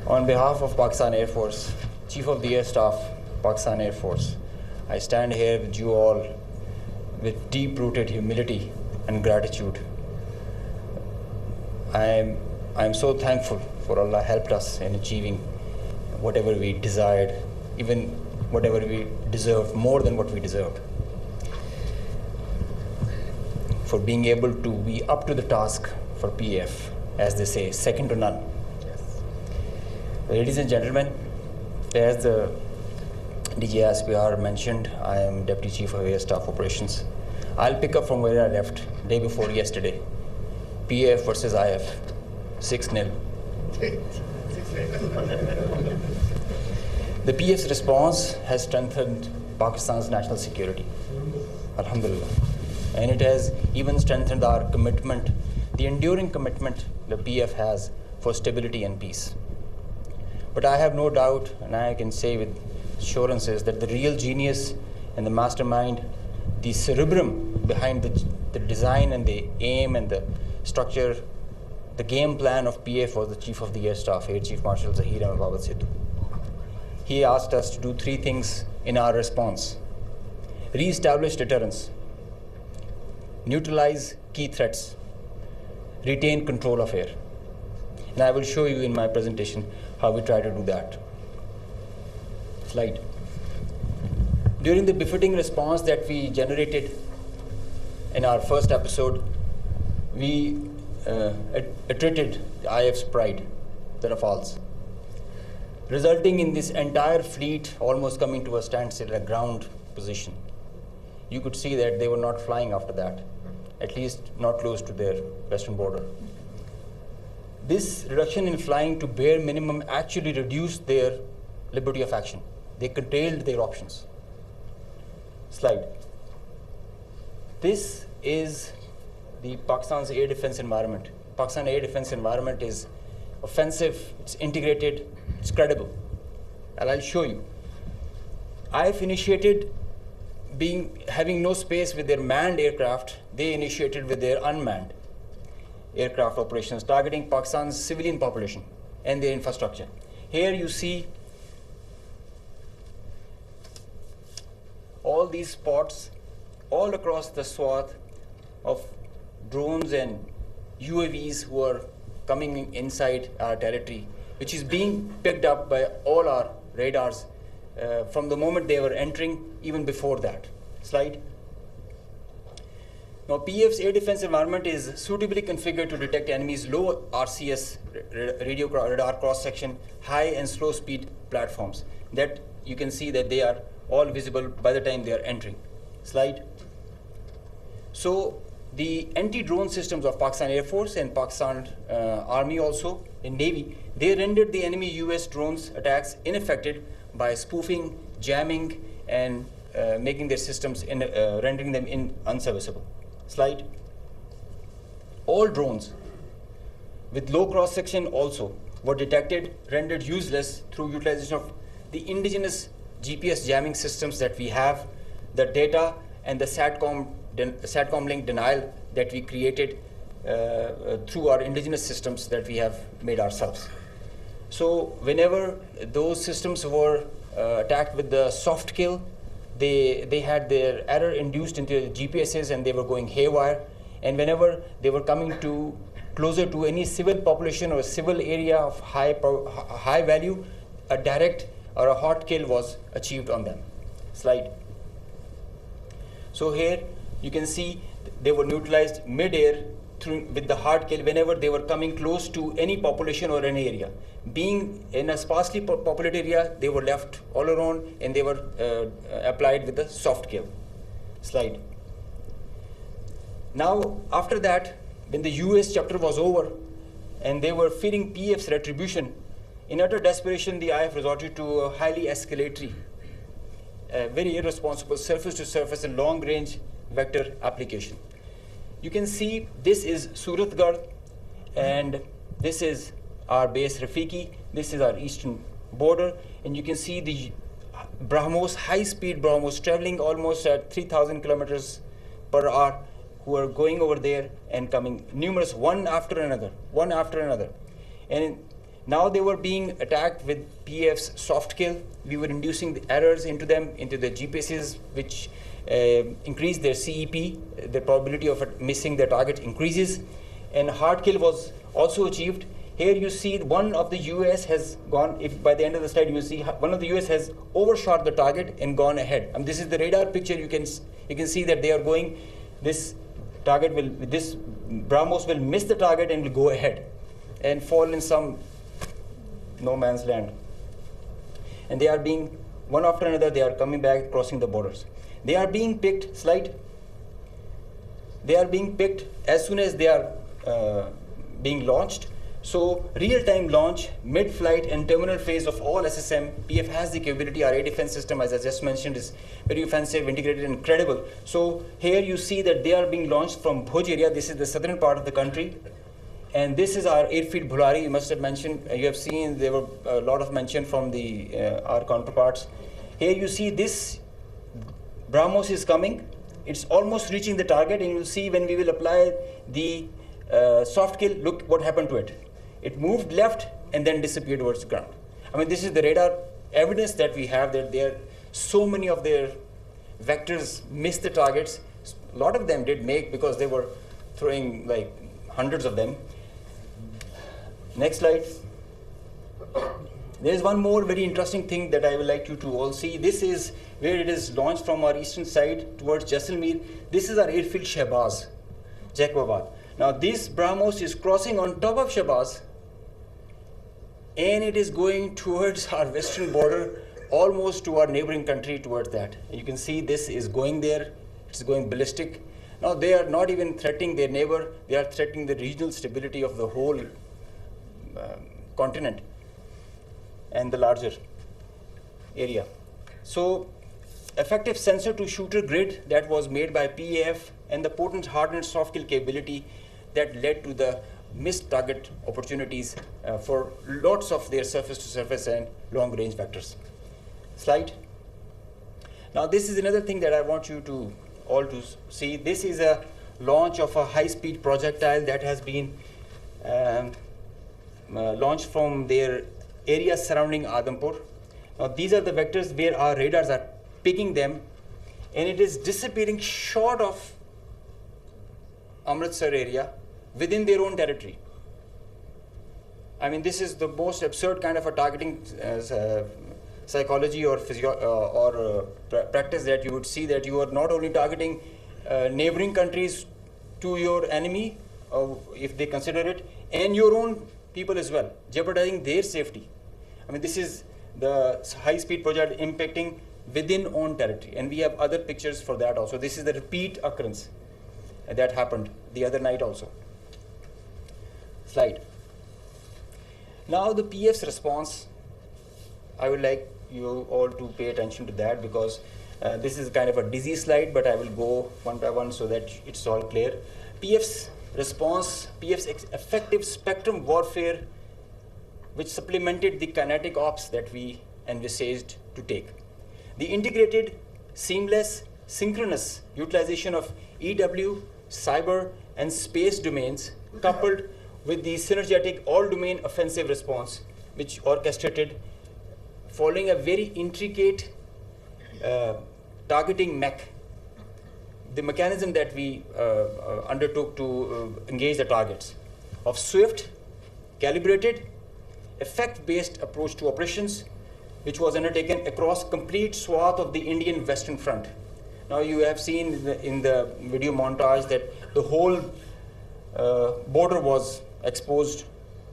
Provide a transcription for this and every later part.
On behalf of Pakistan Air Force, Chief of the Air Staff, Pakistan Air Force, I stand here with you all with deep-rooted humility and gratitude. I am so thankful for Allah helped us in achieving whatever we desired, even whatever we deserved, more than what we deserved. For being able to be up to the task for PF, as they say, second to none. Yes. Ladies and gentlemen, as the dgispr mentioned, I am Deputy Chief of Air Staff Operations. I'll pick up from where I left day before yesterday. PF versus IF, 6-0. The PF's response has strengthened Pakistan's national security, alhamdulillah. And it has even strengthened our commitment, the enduring commitment the PF has for stability and peace. But I have no doubt, and I can say with assurances, that the real genius and the mastermind, the cerebrum behind the design and the aim and the structure, the game plan of PF was the Chief of the Air Staff, Air Chief Marshal Zahir Ahmed Sidhu. He asked us to do 3 things in our response: re-establish deterrence, neutralize key threats, retain control of air. And I will show you in my presentation how we try to do that. Slide. During the befitting response that we generated in our first episode, we attrited the IF's pride, the Rafales, resulting in this entire fleet almost coming to a standstill, a ground position. You could see that they were not flying after that, at least not close to their western border. This reduction in flying to bare minimum actually reduced their liberty of action. They curtailed their options. Slide. This is the Pakistan's air defense environment. Pakistan air defense environment is offensive, it's integrated, it's credible. And I'll show you. IF initiated having no space with their manned aircraft. They initiated with their unmanned aircraft operations, targeting Pakistan's civilian population and their infrastructure. Here you see all these spots all across the swath of drones and UAVs who are coming inside our territory, which is being picked up by all our radars from the moment they were entering, even before that. Slide. Now, PF's air defense environment is suitably configured to detect enemies' low RCS radio radar cross-section, high and slow speed platforms. That you can see that they are all visible by the time they are entering. Slide. So the anti-drone systems of Pakistan Air Force and Pakistan Army also, in Navy, they rendered the enemy US drones attacks ineffective by spoofing, jamming, and making their systems, rendering them unserviceable. Slide. All drones with low cross-section also were detected, rendered useless through utilization of the indigenous GPS jamming systems that we have, the data and the SATCOM link denial that we created through our indigenous systems that we have made ourselves. So whenever those systems were attacked with the soft kill, they had their error induced into the GPSs and they were going haywire. And whenever they were coming closer to any civil population or a civil area of high value, a direct or a hot kill was achieved on them. Slide. So here you can see they were neutralized mid-air with the hard kill whenever they were coming close to any population or any area. Being in a sparsely populated area, they were left all alone and they were applied with the soft kill. Slide. Now, after that, when the US chapter was over and they were fearing PF's retribution, in utter desperation, the IF resorted to a highly escalatory, very irresponsible surface-to-surface and long-range vector application. You can see this is Suratgarh, and this is our base Rafiki. This is our eastern border, and you can see the BrahMos, high-speed BrahMos, traveling almost at 3,000 kilometers per hour, who are going over there and coming, numerous, one after another. And Now they were being attacked with PF's soft kill. We were inducing the errors into them, into the GPSs, which increased their CEP. The probability of missing their target increases. And hard kill was also achieved. Here you see one of the US has gone, if by the end of the slide you see one of the US has overshot the target and gone ahead. And this is the radar picture. You can see that they are going, this target will, this BrahMos will miss the target and will go ahead and fall in some no man's land. And they are being, one after another, they are coming back, crossing the borders. They are being picked, slide. They are being picked as soon as they are being launched. So real-time launch, mid-flight and terminal phase of all SSM, PF has the capability. Our air defense system, as I just mentioned, is very offensive, integrated, and credible. So here you see that they are being launched from Bhuj area. This is the southern part of the country. And this is our airfield Bhulari. You must have mentioned, you have seen there were a lot of mention from the our counterparts. Here you see this BrahMos is coming. It's almost reaching the target, and you'll see when we will apply the soft kill, look what happened to it. It moved left and then disappeared towards the ground. I mean, this is the radar evidence that we have, that there so many of their vectors missed the targets. A lot of them did make, because they were throwing like hundreds of them. Next slide. There is one more very interesting thing that I would like you to all see. This is where it is launched from our eastern side towards Jaisalmer. This is our airfield Shahbaz, Jacobabad. Now this BrahMos is crossing on top of Shahbaz, and it is going towards our western border, almost to our neighboring country, towards that. You can see this is going there. It's going ballistic. Now they are not even threatening their neighbor. They are threatening the regional stability of the whole continent and the larger area. So effective sensor to shooter grid that was made by PAF, and the potent hardened soft kill capability that led to the missed target opportunities for lots of their surface to surface and long range vectors. Slide. Now this is another thing that I want you to all to see. This is a launch of a high speed projectile that has been launched from their area surrounding Adampur. Now these are the vectors where our radars are picking them, and it is disappearing short of Amritsar area within their own territory. I mean, this is the most absurd kind of a targeting psychology or practice that you would see, that you are not only targeting neighboring countries to your enemy, if they consider it, and your own people as well, jeopardizing their safety. I mean, this is the high-speed project impacting within own territory, and we have other pictures for that also. This is the repeat occurrence that happened the other night also. Slide. Now the PF's response, I would like you all to pay attention to that, because this is kind of a dizzy slide, but I will go one by one so that it's all clear. PF's response, PF's effective spectrum warfare, which supplemented the kinetic ops that we envisaged to take. The integrated, seamless, synchronous utilization of EW, cyber, and space domains, coupled with the synergetic all-domain offensive response, which orchestrated following a very intricate targeting mech, the mechanism that we undertook to engage the targets, of swift, calibrated, effect-based approach to operations, which was undertaken across complete swath of the Indian Western Front. Now you have seen in the video montage that the whole border was exposed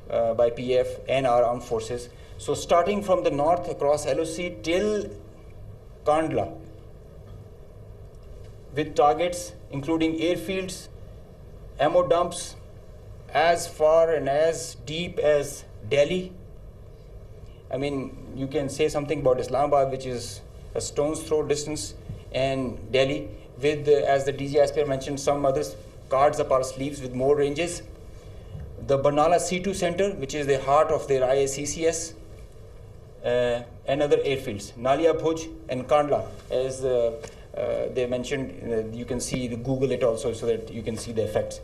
by PF and our armed forces. So starting from the north across LOC till Kandla, with targets including airfields, ammo dumps, as far and as deep as Delhi. I mean, you can say something about Islamabad, which is a stone's throw distance, and Delhi, with, as the dgispr mentioned, some other cards up our sleeves with more ranges. The Barnala C2 center, which is the heart of their IACCS, and other airfields, Nalia Bhuj and Kandla, as they mentioned. You can see, Google it also so that you can see the effects.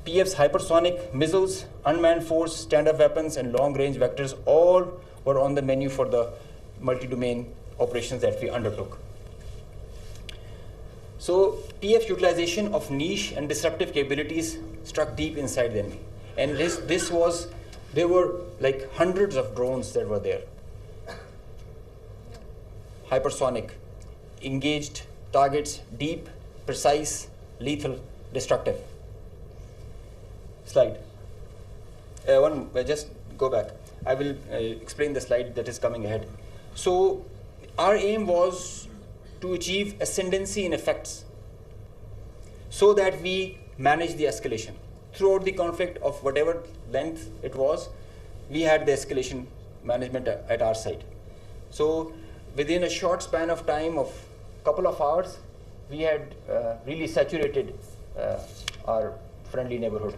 PF's hypersonic missiles, unmanned force, stand-up weapons, and long-range vectors all were on the menu for the multi-domain operations that we undertook. So PF's utilization of niche and disruptive capabilities struck deep inside the enemy. And there were like hundreds of drones that were there. Hypersonic, engaged targets, deep, precise, lethal, destructive. Slide. Just go back. I will explain the slide that is coming ahead. So our aim was to achieve ascendancy in effects so that we manage the escalation. Throughout the conflict of whatever length it was, we had the escalation management at our side. So within a short span of time of a couple of hours, we had really saturated our friendly neighborhood.